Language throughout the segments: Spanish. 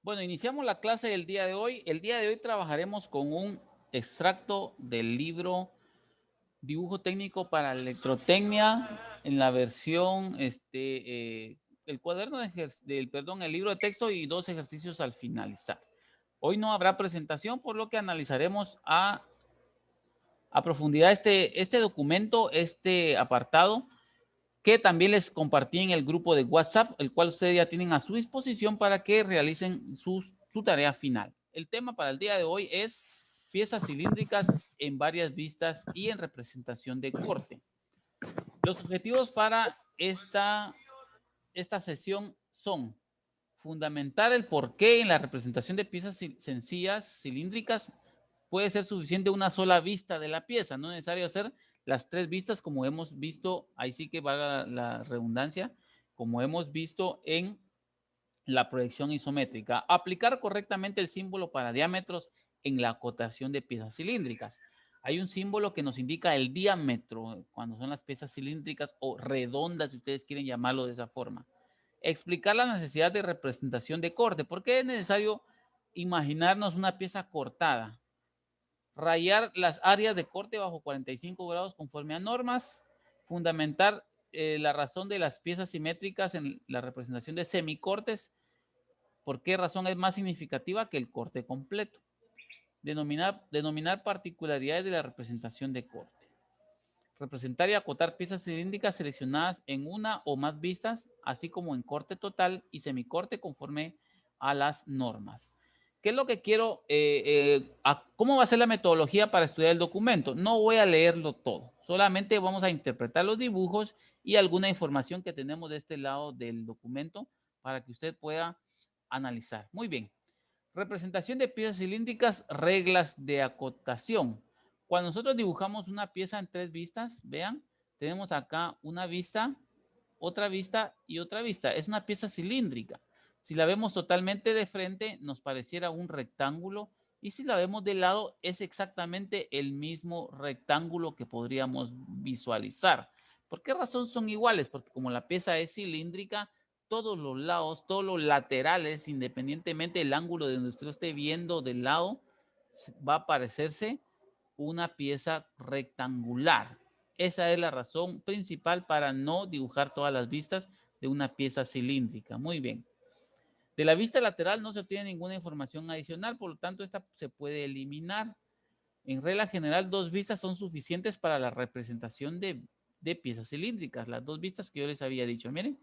Bueno, iniciamos la clase del día de hoy. El día de hoy trabajaremos con un extracto del libro Dibujo técnico para electrotecnia en la versión, el cuaderno el libro de texto y 2 ejercicios al finalizar. Hoy no habrá presentación, por lo que analizaremos a profundidad este documento, este apartado, que también les compartí en el grupo de WhatsApp, el cual ustedes ya tienen a su disposición para que realicen su tarea final. El tema para el día de hoy es piezas cilíndricas en varias vistas y en representación de corte. Los objetivos para esta sesión son fundamentar el por qué en la representación de piezas sencillas cilíndricas puede ser suficiente una sola vista de la pieza, no es necesario hacer las 3 vistas como hemos visto, ahí sí que valga la redundancia, como hemos visto en la proyección isométrica. Aplicar correctamente el símbolo para diámetros en la acotación de piezas cilíndricas. Hay un símbolo que nos indica el diámetro cuando son las piezas cilíndricas o redondas, si ustedes quieren llamarlo de esa forma. Explicar la necesidad de representación de corte. ¿Por qué es necesario imaginarnos una pieza cortada? Rayar las áreas de corte bajo 45 grados conforme a normas. Fundamentar la razón de las piezas simétricas en la representación de semicortes. ¿Por qué razón es más significativa que el corte completo? Denominar particularidades de la representación de corte. Representar y acotar piezas cilíndricas seleccionadas en una o más vistas, así como en corte total y semicorte conforme a las normas. ¿Qué es lo que quiero? ¿Cómo va a ser la metodología para estudiar el documento? No voy a leerlo todo, solamente vamos a interpretar los dibujos y alguna información que tenemos de este lado del documento para que usted pueda analizar. Muy bien. Representación de piezas cilíndricas, reglas de acotación. Cuando nosotros dibujamos una pieza en 3 vistas, vean, tenemos acá una vista, otra vista y otra vista. Es una pieza cilíndrica. Si la vemos totalmente de frente, nos pareciera un rectángulo. Y si la vemos de lado, es exactamente el mismo rectángulo que podríamos visualizar. ¿Por qué razón son iguales? Porque como la pieza es cilíndrica, todos los lados, todos los laterales, independientemente del ángulo de donde usted lo esté viendo del lado, va a parecerse una pieza rectangular. Esa es la razón principal para no dibujar todas las vistas de una pieza cilíndrica. Muy bien. De la vista lateral no se obtiene ninguna información adicional, por lo tanto, esta se puede eliminar. En regla general, 2 vistas son suficientes para la representación de piezas cilíndricas. Las 2 vistas que yo les había dicho. Miren,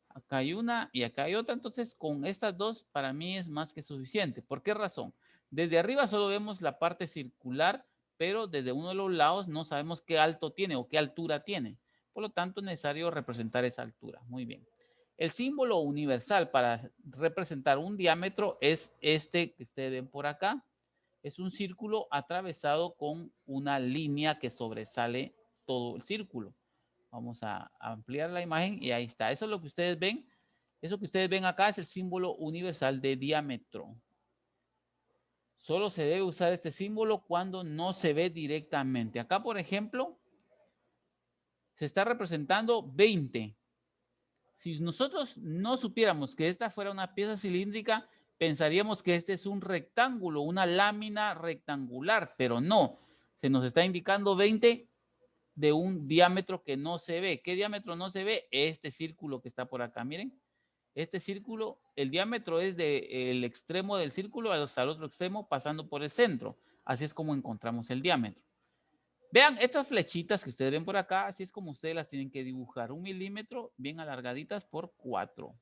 acá hay una y acá hay otra. Entonces, con estas 2 para mí es más que suficiente. ¿Por qué razón? Desde arriba solo vemos la parte circular, pero desde uno de los lados no sabemos qué alto tiene o qué altura tiene. Por lo tanto, es necesario representar esa altura. Muy bien. El símbolo universal para representar un diámetro es este que ustedes ven por acá. Es un círculo atravesado con una línea que sobresale todo el círculo. Vamos a ampliar la imagen y ahí está. Eso es lo que ustedes ven. Eso que ustedes ven acá es el símbolo universal de diámetro. Solo se debe usar este símbolo cuando no se ve directamente. Acá, por ejemplo, se está representando 20. Si nosotros no supiéramos que esta fuera una pieza cilíndrica, pensaríamos que este es un rectángulo, una lámina rectangular, pero no. Se nos está indicando 20 de un diámetro que no se ve. ¿Qué diámetro no se ve? Este círculo que está por acá, miren. Este círculo, el diámetro es del extremo del círculo hasta el otro extremo pasando por el centro. Así es como encontramos el diámetro. Vean estas flechitas que ustedes ven por acá, así es como ustedes las tienen que dibujar. 1 milímetro bien alargaditas por 4.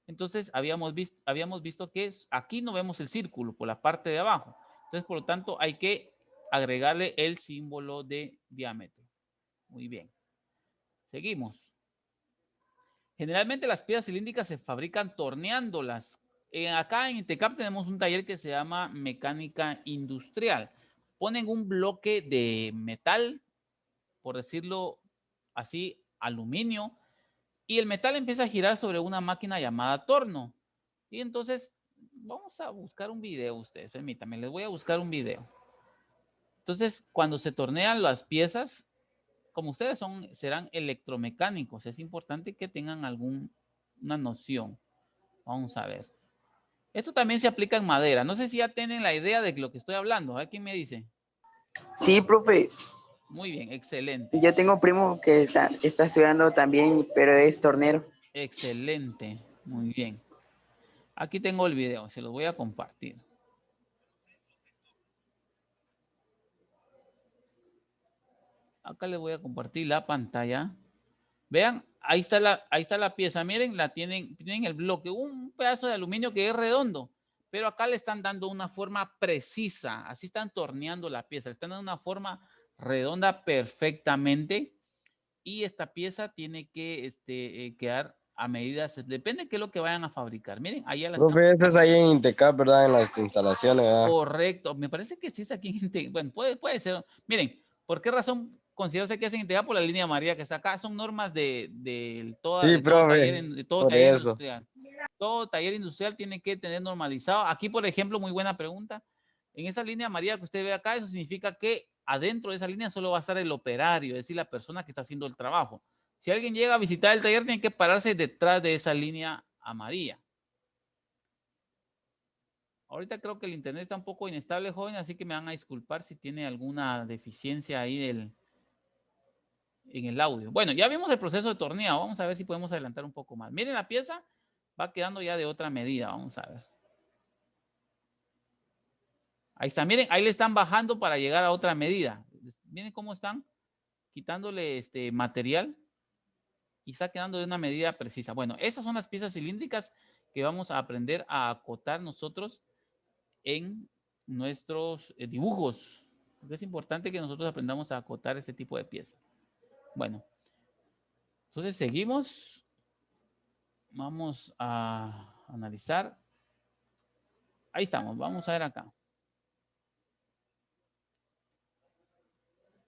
Entonces habíamos visto que aquí no vemos el círculo por la parte de abajo. Entonces, por lo tanto, hay que agregarle el símbolo de diámetro. Muy bien. Seguimos. Generalmente las piezas cilíndricas se fabrican torneándolas. Acá en Intecap tenemos un taller que se llama mecánica industrial. Ponen un bloque de metal, por decirlo así, aluminio, y el metal empieza a girar sobre una máquina llamada torno. Y entonces, vamos a buscar un video ustedes, permítanme, les voy a buscar un video. Entonces, cuando se tornean las piezas, como ustedes serán electromecánicos, es importante que tengan alguna noción. Vamos a ver. Esto también se aplica en madera. No sé si ya tienen la idea de lo que estoy hablando. A ver quién me dice. Sí, profe. Muy bien, excelente. Yo tengo un primo que está estudiando también, pero es tornero. Excelente. Muy bien. Aquí tengo el video, se los voy a compartir. Acá les voy a compartir la pantalla. Vean, ahí está la pieza. Miren, tienen el bloque, un pedazo de aluminio que es redondo, pero acá le están dando una forma precisa. Así están torneando la pieza, le están dando una forma redonda perfectamente. Y esta pieza tiene que quedar a medidas, depende de qué es lo que vayan a fabricar. Miren, allá la están. Profe, ese es ahí en Intecap, ¿verdad? En las instalaciones, ¿verdad? Correcto, me parece que sí es aquí en bueno, puede ser. Miren, ¿por qué razón considero que es en integral? Por la línea amarilla que está acá? Son normas Sí, de todo taller, profe, de todo por taller eso. industrial. Todo taller industrial tiene que tener normalizado. Aquí, por ejemplo, muy buena pregunta. En esa línea amarilla que usted ve acá, eso significa que adentro de esa línea solo va a estar el operario, es decir, la persona que está haciendo el trabajo. Si alguien llega a visitar el taller, tiene que pararse detrás de esa línea amarilla. Ahorita creo que el internet está un poco inestable, joven, así que me van a disculpar si tiene alguna deficiencia ahí en el audio. Bueno, ya vimos el proceso de torneo. Vamos a ver si podemos adelantar un poco más. Miren, la pieza va quedando ya de otra medida. Vamos a ver. Ahí está. Miren, ahí le están bajando para llegar a otra medida. Miren cómo están quitándole este material y está quedando de una medida precisa. Bueno, esas son las piezas cilíndricas que vamos a aprender a acotar nosotros en nuestros dibujos. Porque es importante que nosotros aprendamos a acotar este tipo de piezas. Bueno, entonces seguimos. Vamos a analizar. Ahí estamos, vamos a ver acá.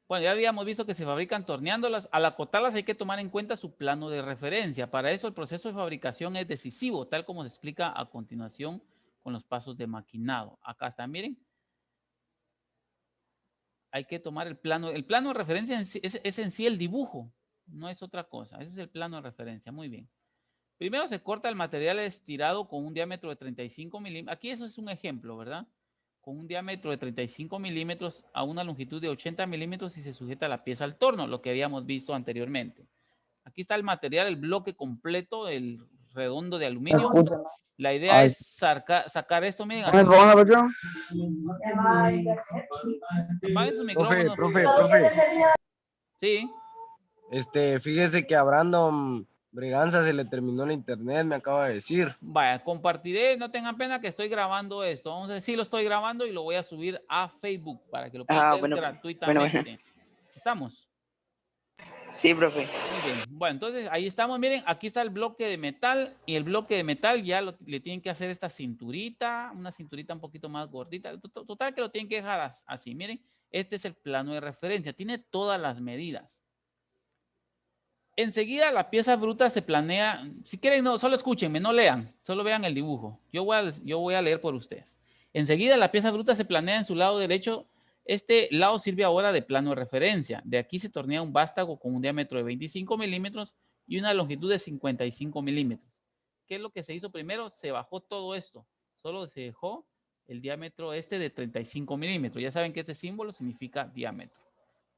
Bueno, ya habíamos visto que se fabrican torneándolas. Al acotarlas hay que tomar en cuenta su plano de referencia. Para eso el proceso de fabricación es decisivo, tal como se explica a continuación con los pasos de maquinado. Acá está, miren. Hay que tomar el plano. El plano de referencia es en sí el dibujo, no es otra cosa. Ese es el plano de referencia. Muy bien. Primero se corta el material estirado con un diámetro de 35 milímetros. Aquí eso es un ejemplo, ¿verdad? Con un diámetro de 35 milímetros a una longitud de 80 milímetros y se sujeta la pieza al torno, lo que habíamos visto anteriormente. Aquí está el material, el bloque completo, el redondo de aluminio. La idea es sacar esto, miren. Así. Apaguen sus Profe, micrófonos. profe, profe. Sí. Fíjese que a Brandon Breganza se le terminó el internet, me acaba de decir. Vaya, compartiré, no tengan pena que estoy grabando esto. Vamos a decir, lo estoy grabando y lo voy a subir a Facebook para que lo puedan ver Bueno. gratuitamente. ¿Estamos? Sí, profe. Muy bien. Bueno, entonces ahí estamos. Miren, aquí está el bloque de metal y el bloque de metal ya le tienen que hacer esta cinturita, una cinturita un poquito más gordita. Total que lo tienen que dejar así. Miren, este es el plano de referencia. Tiene todas las medidas. Enseguida la pieza bruta se planea. Si quieren, no, solo escúchenme, no lean, solo vean el dibujo. Yo voy a leer por ustedes. Enseguida la pieza bruta se planea en su lado derecho. Este lado sirve ahora de plano de referencia. De aquí se tornea un vástago con un diámetro de 25 milímetros y una longitud de 55 milímetros. ¿Qué es lo que se hizo primero? Se bajó todo esto. Solo se dejó el diámetro este de 35 milímetros. Ya saben que este símbolo significa diámetro.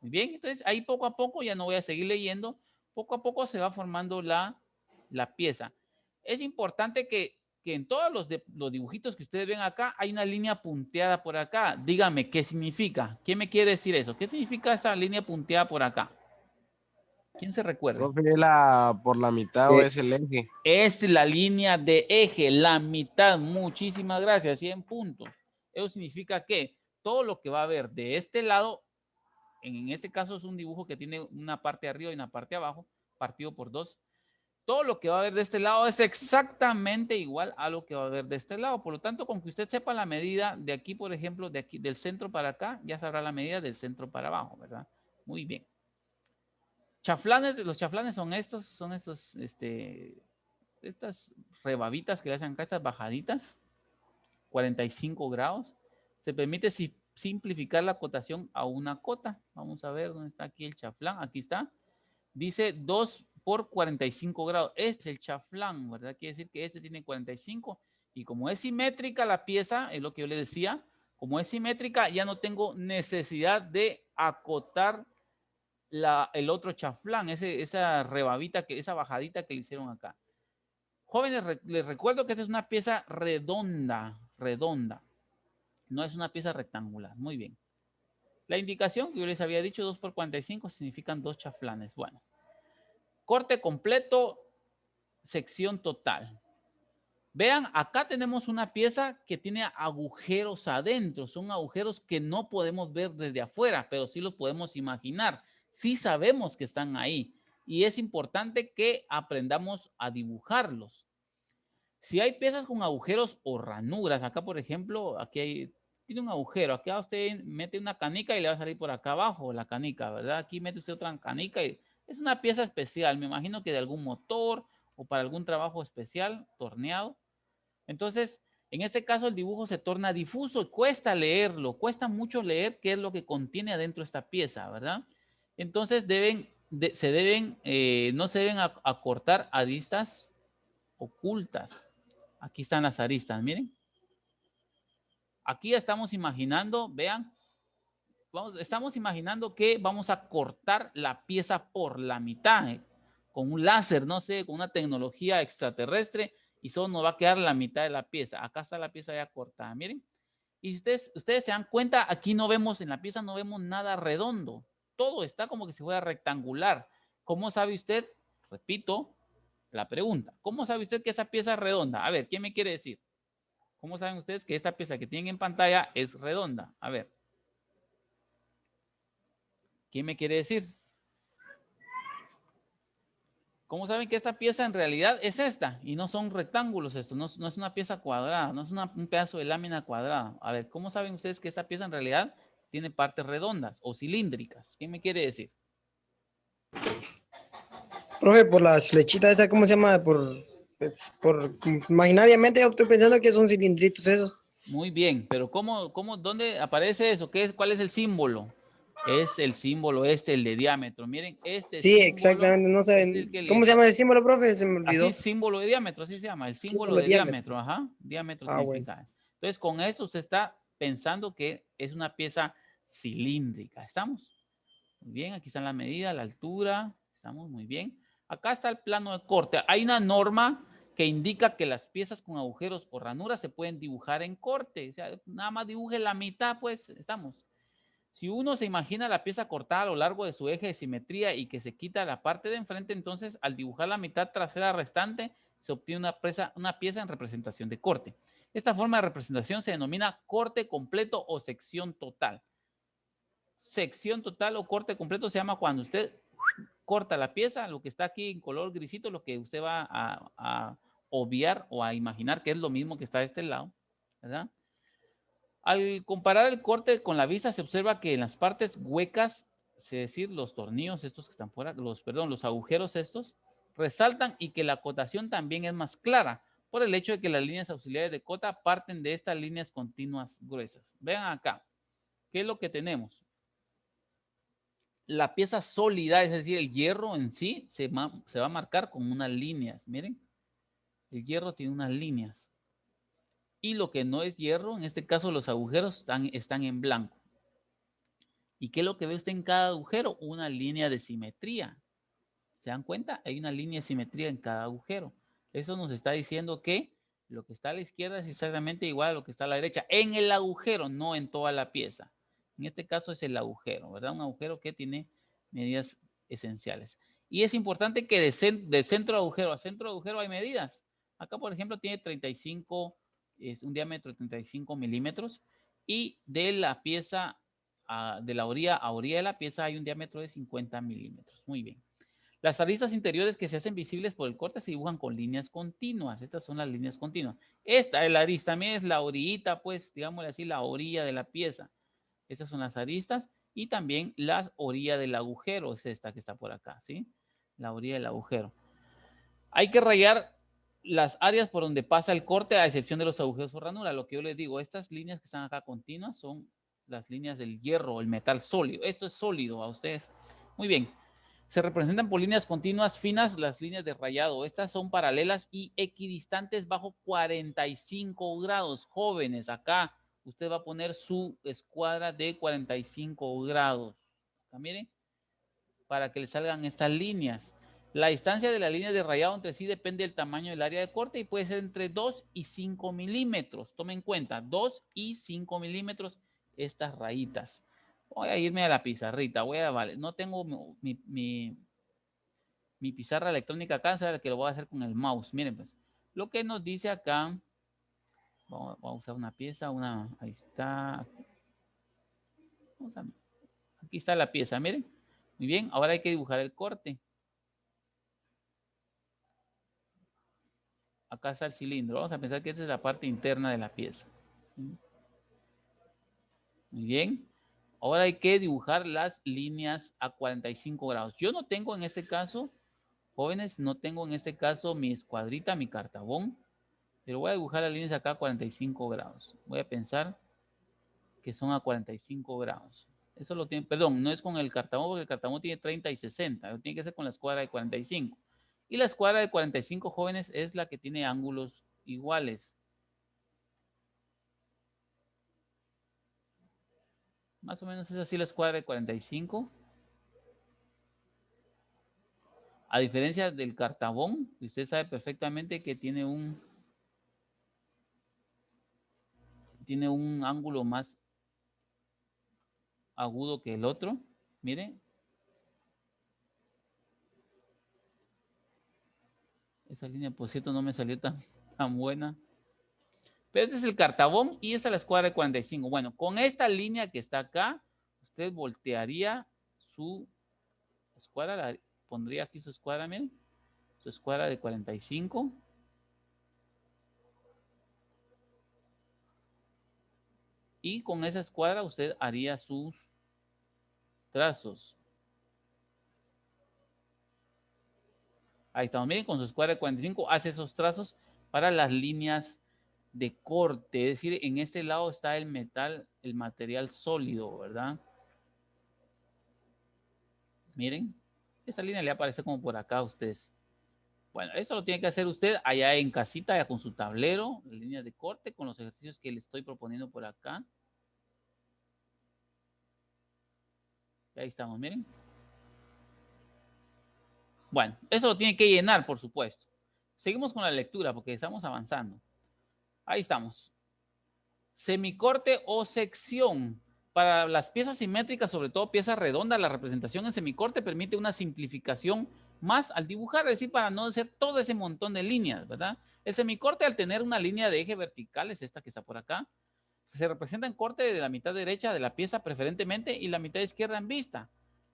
Muy bien, entonces ahí poco a poco, ya no voy a seguir leyendo, poco a poco se va formando la pieza. Es importante que en todos los dibujitos que ustedes ven acá, hay una línea punteada por acá. Díganme, ¿qué significa? ¿Quién me quiere decir eso? ¿Qué significa esta línea punteada por acá? ¿Quién se recuerda? Profe, por la mitad o es el eje. Es la línea de eje, la mitad. Muchísimas gracias, 100 puntos. Eso significa que todo lo que va a haber de este lado, en este caso es un dibujo que tiene una parte arriba y una parte abajo, partido por dos. Todo lo que va a haber de este lado es exactamente igual a lo que va a haber de este lado. Por lo tanto, con que usted sepa la medida de aquí, por ejemplo, de aquí, del centro para acá, ya sabrá la medida del centro para abajo, ¿verdad? Muy bien. Chaflanes, los chaflanes son estas rebabitas que le hacen acá, estas bajaditas, 45 grados. Se permite simplificar la cotación a una cota. Vamos a ver dónde está aquí el chaflán. Aquí está. Dice 2 por 45 grados. Este es el chaflán, ¿verdad? Quiere decir que este tiene 45 Y como es simétrica la pieza, es lo que yo le decía, como es simétrica, ya no tengo necesidad de acotar el otro chaflán, esa rebabita, esa bajadita que le hicieron acá. Jóvenes, les recuerdo que esta es una pieza redonda. No es una pieza rectangular. Muy bien. La indicación que yo les había dicho, 2 por 45, significan 2 chaflanes. Bueno. Corte completo, sección total. Vean, acá tenemos una pieza que tiene agujeros adentro. Son agujeros que no podemos ver desde afuera, pero sí los podemos imaginar. Sí sabemos que están ahí. Y es importante que aprendamos a dibujarlos. Si hay piezas con agujeros o ranuras, acá por ejemplo, tiene un agujero. Acá usted mete una canica y le va a salir por acá abajo la canica, ¿verdad? Aquí mete usted otra canica y es una pieza especial. Me imagino que de algún motor o para algún trabajo especial, torneado. Entonces, en este caso el dibujo se torna difuso y cuesta leerlo, cuesta mucho leer qué es lo que contiene adentro esta pieza, ¿verdad? Entonces no se deben acortar aristas ocultas. Aquí están las aristas, miren. Aquí ya estamos imaginando, vean, estamos imaginando que vamos a cortar la pieza por la mitad, con un láser, no sé, con una tecnología extraterrestre, y solo nos va a quedar la mitad de la pieza. Acá está la pieza ya cortada, miren. Y ustedes se dan cuenta, aquí no vemos, en la pieza no vemos nada redondo. Todo está como que si fuera rectangular. ¿Cómo sabe usted? Repito la pregunta. ¿Cómo sabe usted que esa pieza es redonda? A ver, ¿quién me quiere decir? ¿Cómo saben ustedes que esta pieza que tienen en pantalla es redonda? A ver. ¿Quién me quiere decir? ¿Cómo saben que esta pieza en realidad es esta? Y no son rectángulos esto, no es una pieza cuadrada, no es un pedazo de lámina cuadrada. A ver, ¿cómo saben ustedes que esta pieza en realidad tiene partes redondas o cilíndricas? ¿Quién me quiere decir? Profe, por las flechitas, ¿esa cómo se llama? Por imaginariamente yo estoy pensando que son cilindritos esos. Muy bien, pero dónde aparece eso? ¿Cuál es el símbolo? Es el símbolo el de diámetro. Miren, este Sí, símbolo exactamente, no es el saben. que ¿Cómo les se da, llama el símbolo, profe? Se me así, olvidó. símbolo de diámetro, así se llama, el símbolo Símbolo de de diámetro. diámetro, ajá, diámetro Bueno. significa. Entonces, con eso se está pensando que es una pieza cilíndrica. ¿Estamos? Muy bien, aquí están las medidas, la altura, estamos muy bien. Acá está el plano de corte. Hay una norma que indica que las piezas con agujeros o ranuras se pueden dibujar en corte. O sea, nada más dibuje la mitad, pues estamos. Si uno se imagina la pieza cortada a lo largo de su eje de simetría y que se quita la parte de enfrente, entonces al dibujar la mitad trasera restante, se obtiene una pieza en representación de corte. Esta forma de representación se denomina corte completo o sección total. Sección total o corte completo se llama cuando usted corta la pieza, lo que está aquí en color grisito, lo que usted va a obviar o a imaginar que es lo mismo que está de este lado, ¿verdad? Al comparar el corte con la vista, se observa que en las partes huecas, es decir, los tornillos estos que están fuera, los agujeros estos, resaltan y que la cotación también es más clara por el hecho de que las líneas auxiliares de cota parten de estas líneas continuas gruesas. Vean acá, ¿qué es lo que tenemos? La pieza sólida, es decir, el hierro en sí, se va a marcar con unas líneas. Miren, el hierro tiene unas líneas. Y lo que no es hierro, en este caso los agujeros están en blanco. ¿Y qué es lo que ve usted en cada agujero? Una línea de simetría. ¿Se dan cuenta? Hay una línea de simetría en cada agujero. Eso nos está diciendo que lo que está a la izquierda es exactamente igual a lo que está a la derecha. En el agujero, no en toda la pieza. En este caso es el agujero, ¿verdad? Un agujero que tiene medidas esenciales. Y es importante que de centro de agujero a centro de agujero hay medidas. Acá, por ejemplo, tiene 35, es un diámetro de 35 milímetros. Y de la pieza, de la orilla a orilla de la pieza hay un diámetro de 50 milímetros. Muy bien. Las aristas interiores que se hacen visibles por el corte se dibujan con líneas continuas. Estas son las líneas continuas. Esta, el arista, también es la orillita, pues, digámosle así, la orilla de la pieza. Estas son las aristas y también la orilla del agujero, es esta que está por acá, ¿sí? La orilla del agujero. Hay que rayar las áreas por donde pasa el corte, a excepción de los agujeros o ranuras. Lo que yo les digo, estas líneas que están acá continuas son las líneas del hierro, el metal sólido. Esto es sólido a ustedes. Muy bien. Se representan por líneas continuas finas las líneas de rayado. Estas son paralelas y equidistantes bajo 45 grados. Jóvenes, acá usted va a poner su escuadra de 45 grados. Acá miren, para que le salgan estas líneas. La distancia de las líneas de rayado entre sí depende del tamaño del área de corte y puede ser entre 2 y 5 milímetros. Tomen en cuenta, 2 y 5 milímetros estas rayitas. Voy a irme a la pizarrita. Vale, no tengo mi pizarra electrónica acá, ¿sabes? Que lo voy a hacer con el mouse. Miren, pues, lo que nos dice acá, vamos a usar una pieza, ahí está. Aquí está la pieza, miren. Muy bien, ahora hay que dibujar el corte. Acá está el cilindro. Vamos a pensar que esta es la parte interna de la pieza. Muy bien. Ahora hay que dibujar las líneas a 45 grados. Yo no tengo en este caso, jóvenes, no tengo en este caso mi escuadrita, mi cartabón, pero voy a dibujar las líneas acá a 45 grados. Voy a pensar que son a 45 grados. Eso lo tiene, perdón, no es con el cartabón, porque el cartabón tiene 30 y 60. Tiene que ser con la escuadra de 45. Y la escuadra de 45, jóvenes, es la que tiene ángulos iguales. Más o menos es así la escuadra de 45. A diferencia del cartabón, usted sabe perfectamente que tiene un ángulo más agudo que el otro. Miren. Esa línea, por cierto, no me salió tan buena. Pero este es el cartabón y esta es la escuadra de 45. Bueno, con esta línea que está acá, usted voltearía su escuadra, pondría aquí su escuadra, miren, su escuadra de 45. Y con esa escuadra usted haría sus trazos. Ahí estamos, miren, con su escuadra de 45 hace esos trazos para las líneas de corte, es decir, en este lado está el metal, el material sólido, ¿verdad? Miren, esta línea le aparece como por acá a ustedes. Bueno, eso lo tiene que hacer usted allá en casita, ya con su tablero, líneas de corte, con los ejercicios que le estoy proponiendo por acá. Y ahí estamos, miren. Bueno, eso lo tiene que llenar, por supuesto. Seguimos con la lectura porque estamos avanzando. Ahí estamos. Semicorte o sección. Para las piezas simétricas, sobre todo piezas redondas, la representación en semicorte permite una simplificación más al dibujar, es decir, para no hacer todo ese montón de líneas, ¿verdad? El semicorte, al tener una línea de eje vertical, es esta que está por acá, se representa en corte de la mitad derecha de la pieza preferentemente y la mitad izquierda en vista.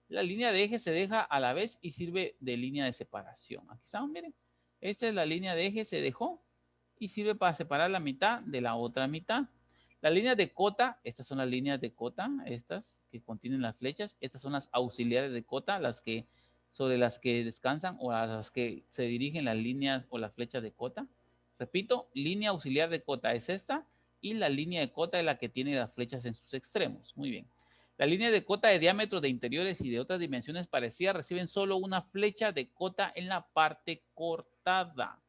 La línea de eje se deja a la vez y sirve de línea de separación. Aquí estamos, miren. Esta es la línea de eje, se dejó y sirve para separar la mitad de la otra mitad. Las líneas de cota, estas son las líneas de cota, estas que contienen las flechas. Estas son las auxiliares de cota, sobre las que descansan o a las que se dirigen las líneas o las flechas de cota. Repito, línea auxiliar de cota es esta y la línea de cota es la que tiene las flechas en sus extremos. Muy bien. La línea de cota de diámetro de interiores y de otras dimensiones parecidas reciben solo una flecha de cota en la parte cortada.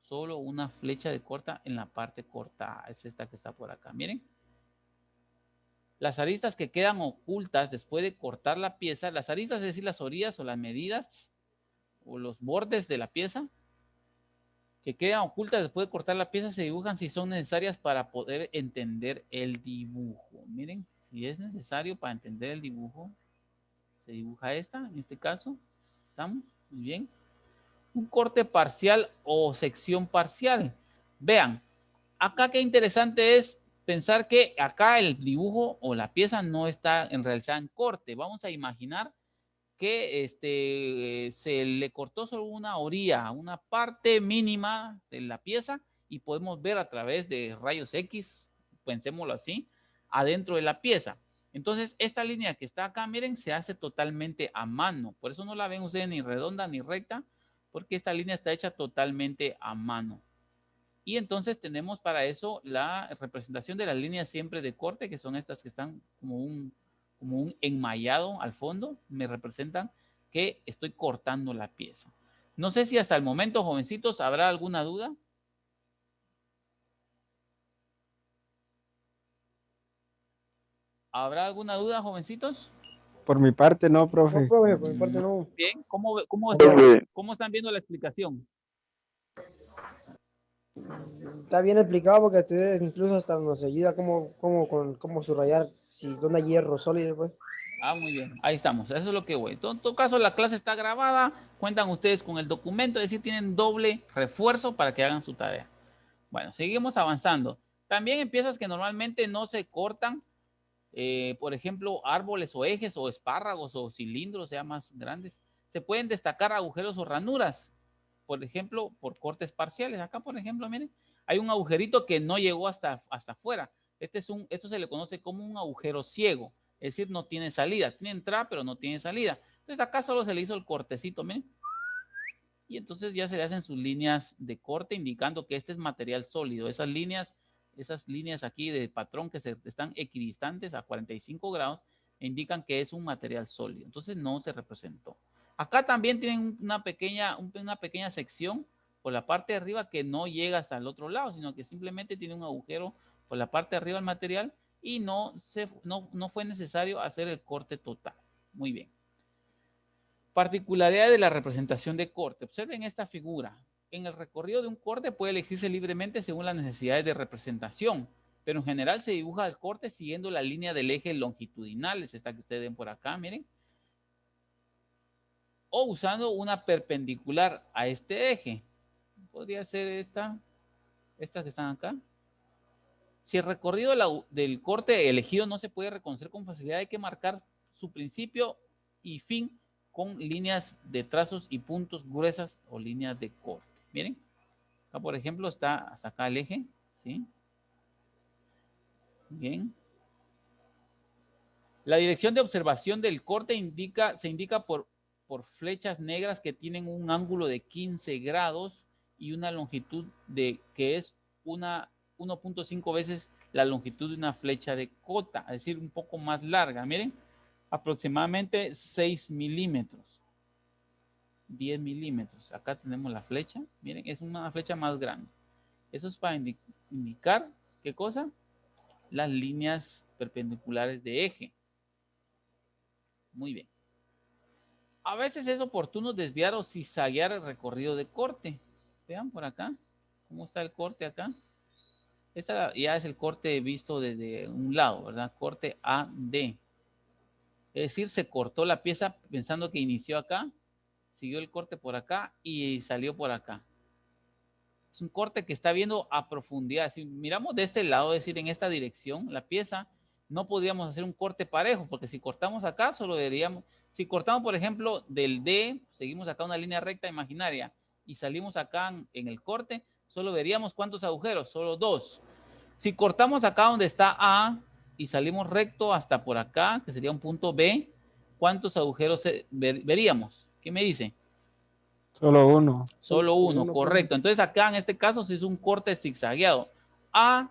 Solo una flecha de corta en la parte cortada. Es esta que está por acá. Miren. Las aristas que quedan ocultas después de cortar la pieza. Las aristas, es decir, las orillas o las medidas o los bordes de la pieza que quedan ocultas después de cortar la pieza se dibujan si son necesarias para poder entender el dibujo. Miren, si es necesario para entender el dibujo, se dibuja esta, en este caso. ¿Estamos? Muy bien. Un corte parcial o sección parcial. Vean, acá qué interesante es pensar que acá el dibujo o la pieza no está en realidad en corte. Vamos a imaginar que se le cortó solo una orilla, una parte mínima de la pieza y podemos ver a través de rayos X, pensémoslo así, adentro de la pieza. Entonces, esta línea que está acá, miren, se hace totalmente a mano. Por eso no la ven ustedes ni redonda ni recta, porque esta línea está hecha totalmente a mano. Y entonces tenemos para eso la representación de las líneas siempre de corte, que son estas que están como un enmayado al fondo, me representan que estoy cortando la pieza. No sé si hasta el momento, jovencitos, ¿habrá alguna duda? ¿Habrá alguna duda, jovencitos? Por mi parte, no, No, profe. profe, por mi parte no. Bien, ¿cómo están viendo la explicación? Está bien explicado porque ustedes incluso hasta nos ayuda cómo subrayar si dónde hay hierro sólido, pues. Ah, muy bien, ahí estamos, eso es lo que voy. En todo caso, la clase está grabada, cuentan ustedes con el documento, es decir, tienen doble refuerzo para que hagan su tarea. Bueno, seguimos avanzando. También en piezas que normalmente no se cortan, por ejemplo, árboles o ejes o espárragos o cilindros ya más grandes, se pueden destacar agujeros o ranuras, por ejemplo, por cortes parciales. Acá, por ejemplo, miren, hay un agujerito que no llegó hasta afuera. Esto se le conoce como un agujero ciego, es decir, no tiene salida, tiene entrada, pero no tiene salida. Entonces acá solo se le hizo el cortecito, miren, y entonces ya se le hacen sus líneas de corte indicando que este es material sólido. Esas líneas aquí de patrón que están equidistantes a 45 grados indican que es un material sólido. Entonces no se representó. Acá también tienen una pequeña sección por la parte de arriba que no llega hasta el otro lado, sino que simplemente tiene un agujero por la parte de arriba del material y no fue necesario hacer el corte total. Muy bien. Particularidad de la representación de corte. Observen esta figura. En el recorrido de un corte puede elegirse libremente según las necesidades de representación, pero en general se dibuja el corte siguiendo la línea del eje longitudinal, es esta que ustedes ven por acá, miren, o usando una perpendicular a este eje. Podría ser estas que están acá. Si el recorrido del corte elegido no se puede reconocer con facilidad, hay que marcar su principio y fin con líneas de trazos y puntos gruesas o líneas de corte. Miren, acá por ejemplo está hasta acá el eje, ¿sí? Bien. La dirección de observación del corte se indica por flechas negras que tienen un ángulo de 15 grados y una longitud que es 1.5 veces la longitud de una flecha de cota, es decir, un poco más larga. Miren, aproximadamente 6 milímetros. 10 milímetros. Acá tenemos la flecha. Miren, es una flecha más grande. Eso es para indicar, ¿qué cosa? Las líneas perpendiculares de eje. Muy bien. A veces es oportuno desviar o zigzaguear el recorrido de corte. Vean por acá. ¿Cómo está el corte acá? Esta ya es el corte visto desde un lado, ¿verdad? Corte AD. Es decir, se cortó la pieza pensando que inició acá, siguió el corte por acá y salió por acá. Es un corte que está viendo a profundidad. Si miramos de este lado, es decir, en esta dirección, la pieza, no podríamos hacer un corte parejo, porque si cortamos acá, solo veríamos, si cortamos, por ejemplo, del D, seguimos acá una línea recta imaginaria y salimos acá en el corte, solo veríamos ¿cuántos agujeros? Solo 2. Si cortamos acá donde está A y salimos recto hasta por acá, que sería un punto B, ¿cuántos agujeros veríamos? ¿Qué me dice? Solo uno. Solo uno, correcto. Entonces acá en este caso se hizo un corte zigzagueado. A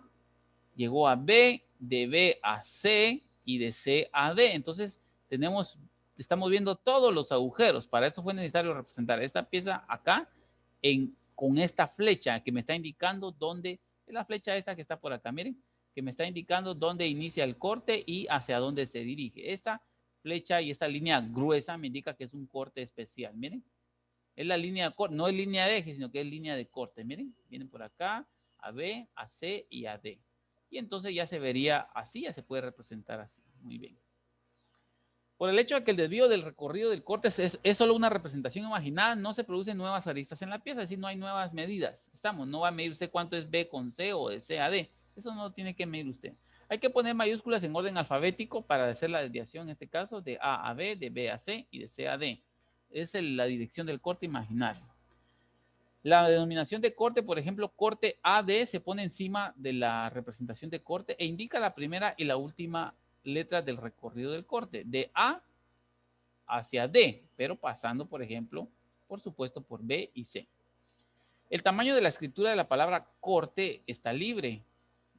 llegó a B, de B a C y de C a D. Entonces estamos viendo todos los agujeros. Para eso fue necesario representar esta pieza acá con esta flecha que me está indicando dónde, es la flecha esta que está por acá, miren, que me está indicando dónde inicia el corte y hacia dónde se dirige. Esta flecha y esta línea gruesa me indica que es un corte especial, miren. Es la línea de corte, no es línea de eje, sino que es línea de corte. Miren, vienen por acá, a B, a C y a D. Y entonces ya se vería así, ya se puede representar así. Muy bien. Por el hecho de que el desvío del recorrido del corte es solo una representación imaginada, no se producen nuevas aristas en la pieza, es decir, no hay nuevas medidas. No va a medir usted cuánto es B con C o de C a D. Eso no tiene que medir usted. Hay que poner mayúsculas en orden alfabético para hacer la desviación, en este caso, de A a B, de B a C y de C a D. Es la dirección del corte imaginario. La denominación de corte, por ejemplo, corte AD se pone encima de la representación de corte e indica la primera y la última letra del recorrido del corte, de A hacia D, pero pasando, por ejemplo, por supuesto, por B y C. El tamaño de la escritura de la palabra corte está libre.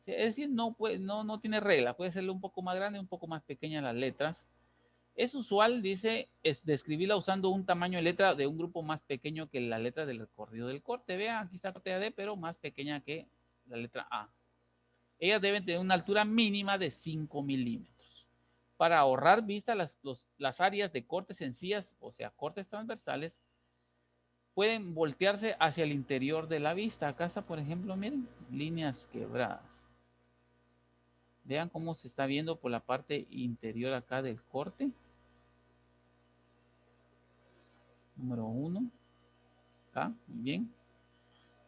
Es decir, no tiene regla, puede serle un poco más grande, un poco más pequeña las letras. Es usual, dice, es describirla usando un tamaño de letra de un grupo más pequeño que la letra del recorrido del corte. Vean, aquí está corte AD, pero más pequeña que la letra A. Ellas deben tener una altura mínima de 5 milímetros. Para ahorrar vista, las áreas de cortes sencillas, o sea, cortes transversales, pueden voltearse hacia el interior de la vista. Acá está, por ejemplo, miren, líneas quebradas. Vean cómo se está viendo por la parte interior acá del corte. Número 1. Acá, muy bien.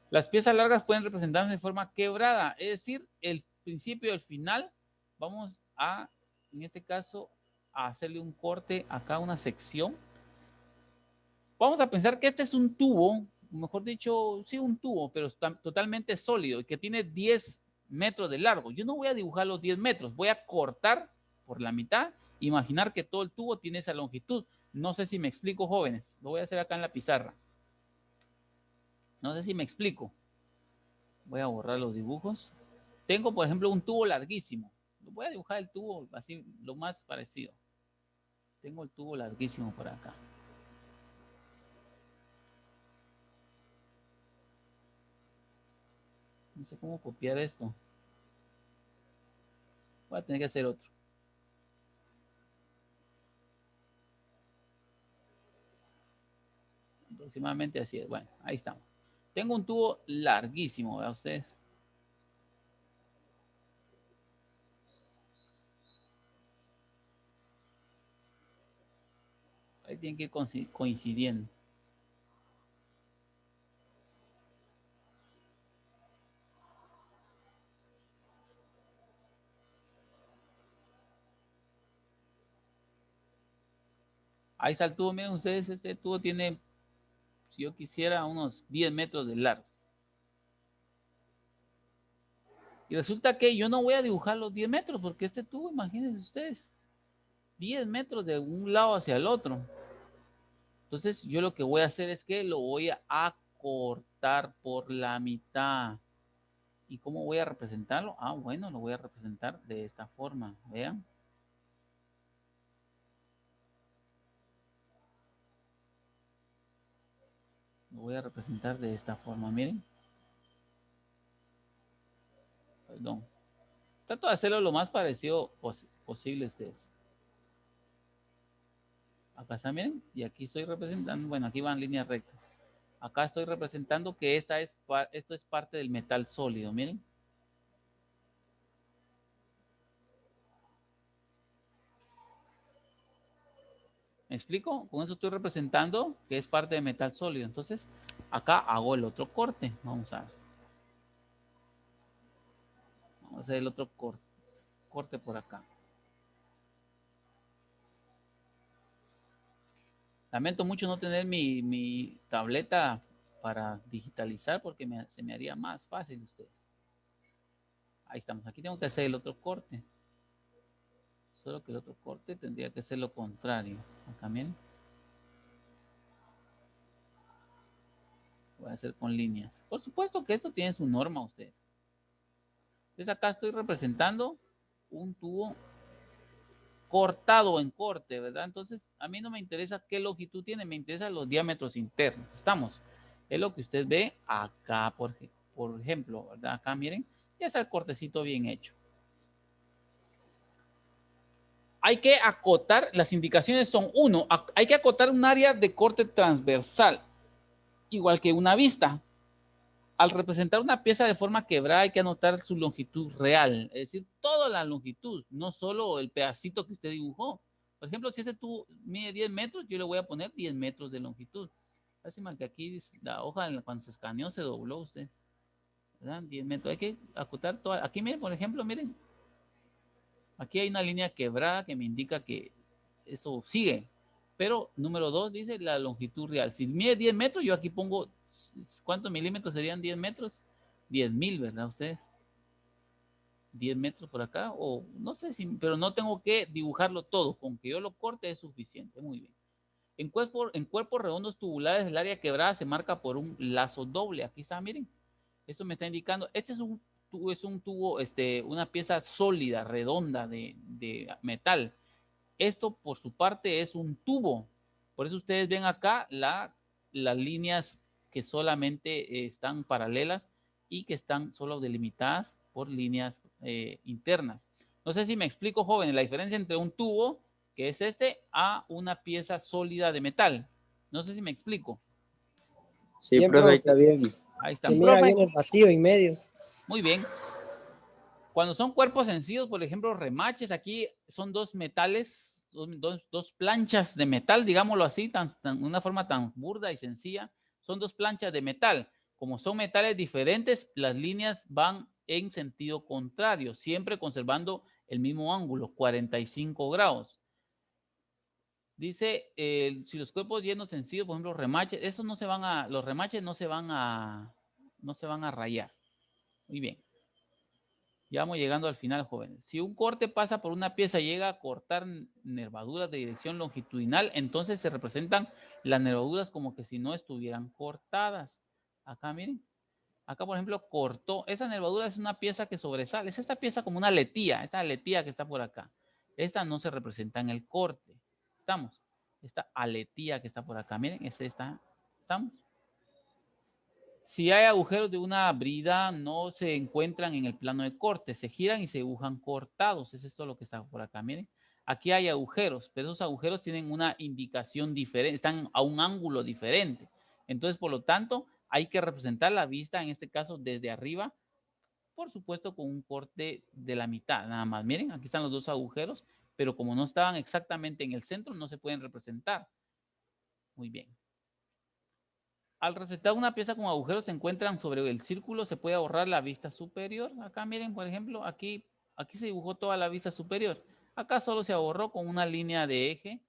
Las piezas largas pueden representarse de forma quebrada, es decir, el principio y el final. Vamos a, en este caso, a hacerle un corte acá, una sección. Vamos a pensar que este es un tubo, mejor dicho, sí, un tubo, pero está totalmente sólido y que tiene 10 metros de largo. Yo no voy a dibujar los 10 metros, voy a cortar por la mitad, imaginar que todo el tubo tiene esa longitud. No sé si me explico, jóvenes. Lo voy a hacer acá en la pizarra. No sé si me explico. Voy a borrar los dibujos. Tengo, por ejemplo, un tubo larguísimo. Voy a dibujar el tubo así, lo más parecido. Tengo el tubo larguísimo por acá. No sé cómo copiar esto. Voy a tener que hacer otro. Aproximadamente así es. Bueno, ahí estamos. Tengo un tubo larguísimo, vean ustedes. Ahí tienen que ir coincidiendo. Ahí está el tubo, miren ustedes, este tubo tiene, si yo quisiera, unos 10 metros de largo. Y resulta que yo no voy a dibujar los 10 metros, porque este tubo, imagínense ustedes, 10 metros de un lado hacia el otro. Entonces yo lo que voy a hacer es que lo voy a cortar por la mitad. ¿Y cómo voy a representarlo? Ah, bueno, lo voy a representar de esta forma, vean. Lo voy a representar de esta forma, miren. Perdón. Trato de hacerlo lo más parecido posible a ustedes. Acá está, miren, y aquí estoy representando, bueno, aquí van líneas rectas. Acá estoy representando que esto es parte del metal sólido, miren. ¿Me explico? Con eso estoy representando que es parte de metal sólido. Entonces, acá hago el otro corte. Vamos a ver. Vamos a hacer el otro corte por acá. Lamento mucho no tener mi tableta para digitalizar porque se me haría más fácil ustedes. Ahí estamos. Aquí tengo que hacer el otro corte. Solo que el otro corte tendría que ser lo contrario. Acá miren. Voy a hacer con líneas. Por supuesto que esto tiene su norma ustedes. Entonces acá estoy representando un tubo cortado en corte, ¿verdad? Entonces a mí no me interesa qué longitud tiene, me interesan los diámetros internos. ¿Estamos? Es lo que usted ve acá, por ejemplo, ¿verdad? Acá miren, ya está el cortecito bien hecho. Hay que acotar, las indicaciones son uno, hay que acotar un área de corte transversal, igual que una vista. Al representar una pieza de forma quebrada hay que anotar su longitud real, es decir, toda la longitud, no solo el pedacito que usted dibujó. Por ejemplo, si este tubo mide 10 metros, yo le voy a poner 10 metros de longitud. Lástima que aquí la hoja cuando se escaneó se dobló usted. ¿Verdad? 10 metros. Hay que acotar toda. Aquí miren, por ejemplo, miren. Aquí hay una línea quebrada que me indica que eso sigue. Pero número 2 dice la longitud real. Si mide 10 metros, yo aquí pongo, ¿cuántos milímetros serían 10 metros? 10.000, ¿verdad ustedes? 10 metros por acá, o no sé si, pero no tengo que dibujarlo todo. Con que yo lo corte es suficiente. Muy bien. En cuerpos redondos tubulares, el área quebrada se marca por un lazo doble. Aquí está, miren. Eso me está indicando. Este es un tubo, una pieza sólida, redonda de metal. Esto por su parte es un tubo. Por eso ustedes ven acá las líneas que solamente están paralelas y que están solo delimitadas por líneas internas. No sé si me explico, jóvenes, la diferencia entre un tubo, que es este, a una pieza sólida de metal. No sé si me explico. Sí, Bien, profe, ahí está profe. bien. Ahí Se están. mira Profe, bien el vacío en medio. muy bien. Cuando son cuerpos sencillos, por ejemplo, remaches, aquí son dos metales, dos planchas de metal, digámoslo así, una forma tan burda y sencilla. Son dos planchas de metal. Como son metales diferentes, las líneas van en sentido contrario, siempre conservando el mismo ángulo, 45 grados. Dice, si los cuerpos llenos sencillos, por ejemplo, remaches, esos no se van a, los remaches no se van a rayar. Muy bien. Ya vamos llegando al final, jóvenes. Si un corte pasa por una pieza y llega a cortar nervaduras de dirección longitudinal, entonces se representan las nervaduras como que si no estuvieran cortadas. Acá, miren. Acá, por ejemplo, cortó. Esa nervadura es una pieza que sobresale. Es esta pieza como una aletía. Esta aletía que está por acá. Esta no se representa en el corte. ¿Estamos? Esta aletía que está por acá. Miren, es esta. ¿Estamos? Si hay agujeros de una brida, no se encuentran en el plano de corte, se giran y se dibujan cortados. Es esto lo que está por acá, miren. Aquí hay agujeros, pero esos agujeros tienen una indicación diferente, están a un ángulo diferente. Entonces, por lo tanto, hay que representar la vista, en este caso, desde arriba, por supuesto, con un corte de la mitad, nada más. Miren, aquí están los dos agujeros, pero como no estaban exactamente en el centro, no se pueden representar. Muy bien. Al representar una pieza con agujeros se encuentran sobre el círculo, se puede ahorrar la vista superior. Acá miren, por ejemplo, aquí se dibujó toda la vista superior. Acá solo se ahorró con una línea de eje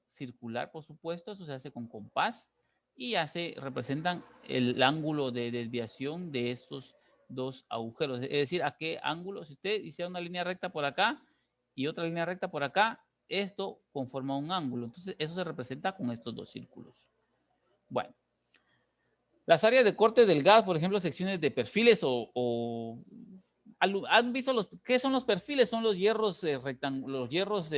circular, por supuesto. Eso se hace con compás y ya se representan el ángulo de desviación de estos dos agujeros. Es decir, a qué ángulo, si usted hiciera una línea recta por acá y otra línea recta por acá, esto conforma un ángulo. Entonces, eso se representa con estos dos círculos. Bueno. Las áreas de corte del gas, por ejemplo, secciones de perfiles ¿han visto qué son los perfiles? Son los hierros los hierros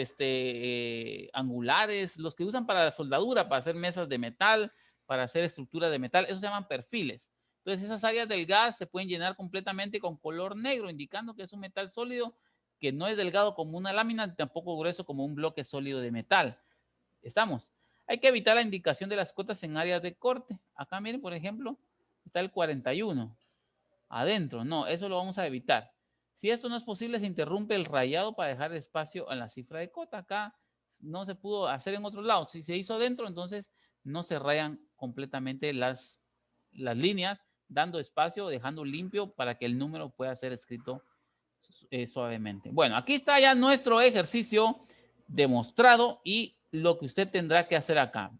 angulares, los que usan para la soldadura, para hacer mesas de metal, para hacer estructura de metal, esos se llaman perfiles. Entonces, esas áreas del gas se pueden llenar completamente con color negro, indicando que es un metal sólido que no es delgado como una lámina, ni tampoco grueso como un bloque sólido de metal. ¿Estamos? Hay que evitar la indicación de las cotas en áreas de corte. Acá miren, por ejemplo, está el 41. Adentro, no, eso lo vamos a evitar. Si esto no es posible, se interrumpe el rayado para dejar espacio a la cifra de cota. Acá no se pudo hacer en otro lado. Si se hizo adentro, entonces no se rayan completamente las líneas, dando espacio, dejando limpio para que el número pueda ser escrito suavemente. Bueno, aquí está ya nuestro ejercicio demostrado y lo que usted tendrá que hacer acá.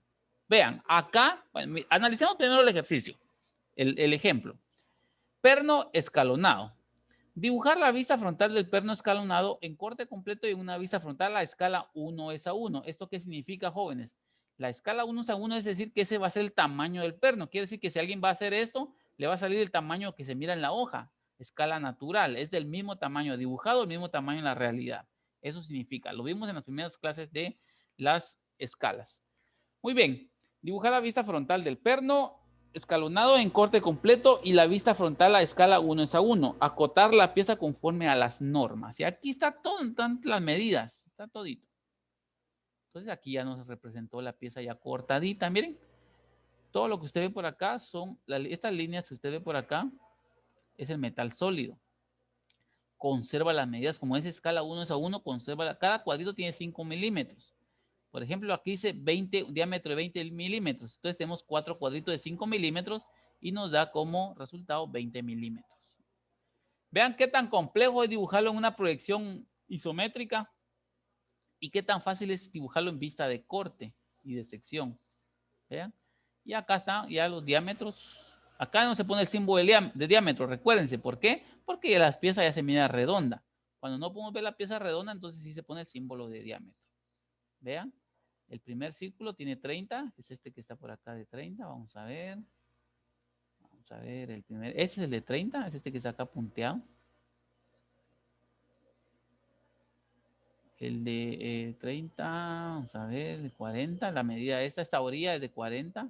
Vean, acá, bueno, analicemos primero el ejercicio, el ejemplo. Perno escalonado. Dibujar la vista frontal del perno escalonado en corte completo y en una vista frontal a escala 1:1. ¿Esto qué significa, jóvenes? La escala 1:1 es decir que ese va a ser el tamaño del perno. Quiere decir que si alguien va a hacer esto, le va a salir el tamaño que se mira en la hoja. Escala natural, es del mismo tamaño dibujado, el mismo tamaño en la realidad. Eso significa, lo vimos en las primeras clases de las escalas. Muy bien, dibujar la vista frontal del perno escalonado en corte completo y la vista frontal a escala 1:1. Acotar la pieza conforme a las normas. Y aquí está todo, están las medidas, está todito. Entonces aquí ya nos representó la pieza ya cortadita, miren. Todo lo que usted ve por acá son, estas líneas que usted ve por acá, es el metal sólido. Conserva las medidas, como es escala 1:1, conserva, cada cuadrito tiene 5 milímetros. Por ejemplo, aquí dice diámetro de 20 milímetros. Entonces tenemos 4 cuadritos de 5 milímetros y nos da como resultado 20 milímetros. Vean qué tan complejo es dibujarlo en una proyección isométrica y qué tan fácil es dibujarlo en vista de corte y de sección. Vean. Y acá están ya los diámetros. Acá no se pone el símbolo de diámetro, recuérdense. ¿Por qué? Porque las piezas ya se miran redonda. Cuando no podemos ver la pieza redonda, entonces sí se pone el símbolo de diámetro. Vean. El primer círculo tiene 30, es este que está por acá de 30, vamos a ver. Vamos a ver, ese es el de 30, es este que está acá punteado. El de 30, vamos a ver, de 40, la medida esta orilla es de 40.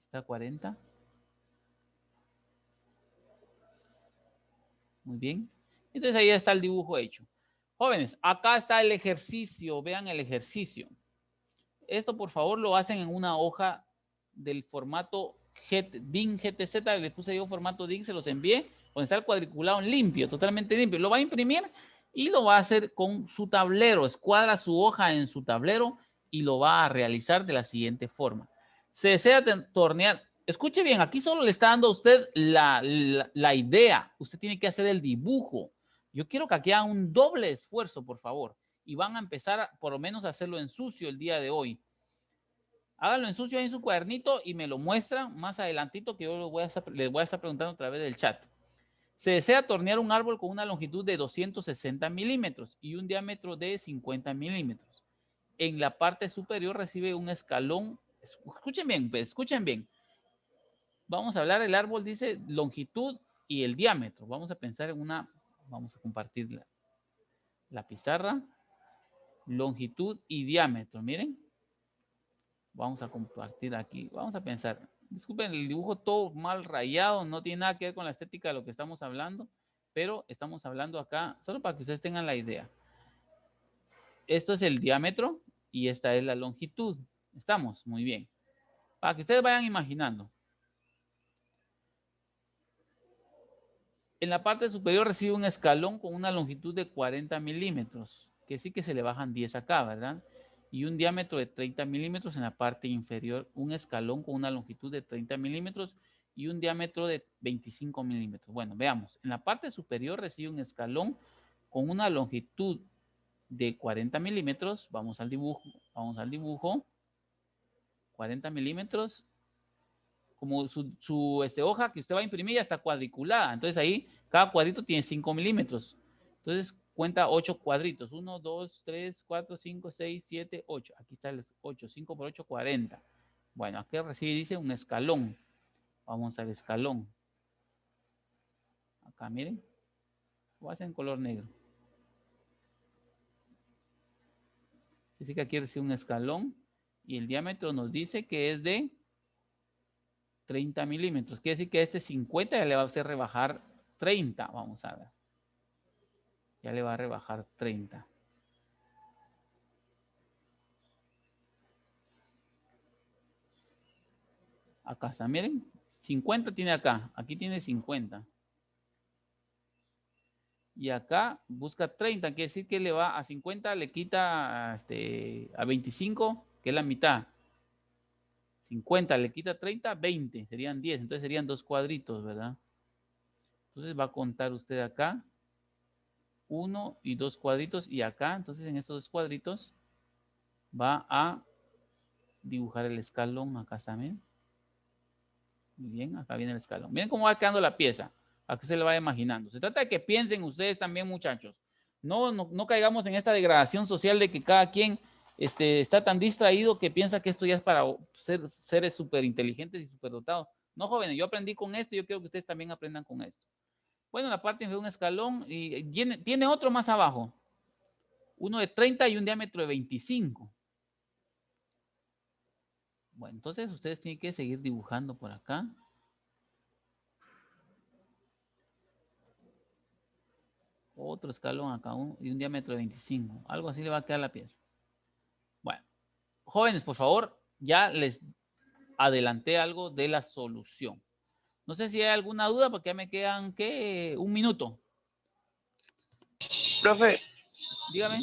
Está 40. Muy bien. Entonces ahí está el dibujo hecho. Jóvenes, acá está el ejercicio. Vean el ejercicio. Esto, por favor, lo hacen en una hoja del formato DIN GTZ. Les puse yo formato DIN, se los envié. Donde está el cuadriculado limpio, totalmente limpio. Lo va a imprimir y lo va a hacer con su tablero. Escuadra su hoja en su tablero y lo va a realizar de la siguiente forma. Se desea tornear. Escuche bien, aquí solo le está dando a usted la idea. Usted tiene que hacer el dibujo. Yo quiero que aquí hagan un doble esfuerzo, por favor. Y van a empezar por lo menos a hacerlo en sucio el día de hoy. Háganlo en sucio ahí en su cuadernito y me lo muestran más adelantito que yo les voy a estar preguntando a través del chat. Se desea tornear un árbol con una longitud de 260 milímetros y un diámetro de 50 milímetros. En la parte superior recibe un escalón. Escuchen bien, escuchen bien. Vamos a hablar, el árbol dice longitud y el diámetro. Vamos a pensar en una, vamos a compartir la pizarra. Longitud y diámetro, miren. Vamos a compartir aquí. Vamos a pensar. Disculpen, el dibujo todo mal rayado, no tiene nada que ver con la estética de lo que estamos hablando, pero estamos hablando acá, solo para que ustedes tengan la idea. Esto es el diámetro y esta es la longitud. ¿Estamos? Muy bien. Para que ustedes vayan imaginando. En la parte superior recibe un escalón con una longitud de 40 milímetros, que sí que se le bajan 10 acá, ¿verdad? Y un diámetro de 30 milímetros en la parte inferior, un escalón con una longitud de 30 milímetros y un diámetro de 25 milímetros. Bueno, veamos. En la parte superior recibe un escalón con una longitud de 40 milímetros. Vamos al dibujo. Vamos al dibujo. 40 milímetros. Como su hoja que usted va a imprimir ya está cuadriculada. Entonces ahí cada cuadrito tiene 5 milímetros. Entonces cuenta 8 cuadritos. 1, 2, 3, 4, 5, 6, 7, 8. Aquí está el 8. 5 por 8, 40. Bueno, aquí recibe, dice un escalón. Vamos al escalón. Acá, miren. Lo hacen en color negro. Dice que aquí recibe un escalón. Y el diámetro nos dice que es de 30 milímetros. Quiere decir que este 50 ya le va a hacer rebajar 30. Vamos a ver. Ya le va a rebajar 30. Acá está, miren. 50 tiene acá. Aquí tiene 50. Y acá busca 30. Quiere decir que le va a 50, le quita a 25, que es la mitad. 50 le quita 30, 20. Serían 10. Entonces serían 2 cuadritos, ¿verdad? Entonces va a contar usted acá 1 y 2 cuadritos. Y acá, entonces en estos 2 cuadritos va a dibujar el escalón. Acá también. Muy bien, acá viene el escalón. Miren cómo va quedando la pieza. A que se le vaya imaginando. Se trata de que piensen ustedes también, muchachos. No caigamos en esta degradación social de que cada quien está tan distraído que piensa que esto ya es para ser seres súper inteligentes y súper dotados. No, jóvenes, yo aprendí con esto y yo quiero que ustedes también aprendan con esto. Bueno, la parte de un escalón y tiene otro más abajo. Uno de 30 y un diámetro de 25. Bueno, entonces ustedes tienen que seguir dibujando por acá. Otro escalón acá y un diámetro de 25. Algo así le va a quedar la pieza. Bueno, jóvenes, por favor, ya les adelanté algo de la solución. No sé si hay alguna duda porque ya me quedan, ¿qué? Un minuto. Profe, Dígame.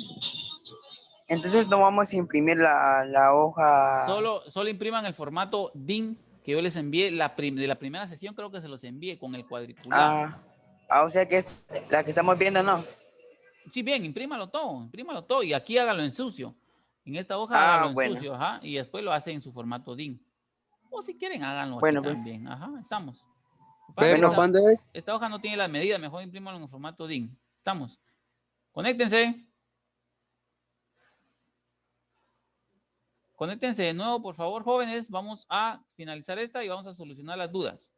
entonces no vamos a imprimir la hoja. Solo impriman el formato DIN que yo les envié de la primera sesión, creo que se los envié con el cuadriculado. O sea que es la que estamos viendo, ¿no? Sí, bien, imprímalo todo y aquí hágalo en sucio. En esta hoja hágalo en bueno. sucio, ajá, y después lo hacen en su formato DIN. O si quieren, háganlo Bueno, aquí pues. también. Ajá, estamos. Bueno, Esta hoja no tiene las medidas, mejor imprímalo en el formato DIN. Estamos. Conéctense. Conéctense de nuevo, por favor, jóvenes. Vamos a finalizar esta y vamos a solucionar las dudas.